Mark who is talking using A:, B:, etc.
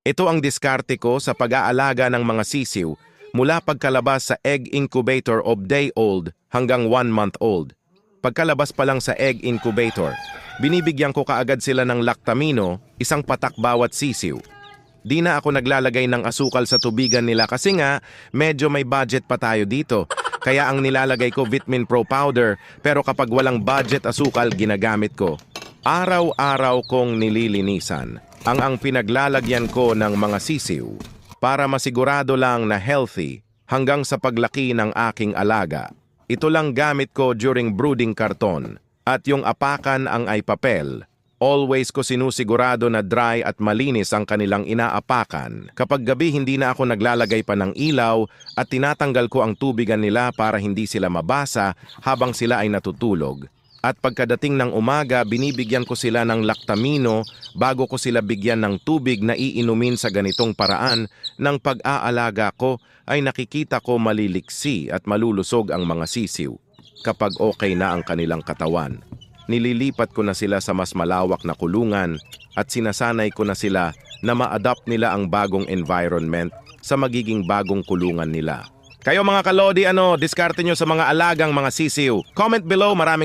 A: Ito ang diskarte ko sa pag-aalaga ng mga sisiw mula pagkalabas sa egg incubator of day old hanggang 1 month old. Pagkalabas pa lang sa egg incubator, binibigyan ko kaagad sila ng lactamino, 1 patak bawat sisiw. Di na ako naglalagay ng asukal sa tubigan nila kasi nga medyo may budget pa tayo dito. Kaya ang nilalagay ko Vitamin Pro powder, pero kapag walang budget asukal ginagamit ko. Araw-araw kong nililinisan ang pinaglalagyan ko ng mga sisiw para masigurado lang na healthy hanggang sa paglaki ng aking alaga. Ito lang gamit ko during brooding karton at yung apakan ang ay papel. Always ko sinusigurado na dry at malinis ang kanilang inaapakan. Kapag gabi hindi na ako naglalagay pa ng ilaw at tinatanggal ko ang tubigan nila para hindi sila mabasa habang sila ay natutulog. At pagkadating ng umaga, binibigyan ko sila ng lactamino bago ko sila bigyan ng tubig na iinumin sa ganitong paraan. Ng pag-aalaga ko ay nakikita ko maliliksi at malulusog ang mga sisiw kapag okay na ang kanilang katawan. Nililipat ko na sila sa mas malawak na kulungan at sinasanay ko na sila na ma-adapt nila ang bagong environment sa magiging bagong kulungan nila. Kayo mga kalodi, diskarte nyo sa mga alagang mga sisiw? Comment below, maraming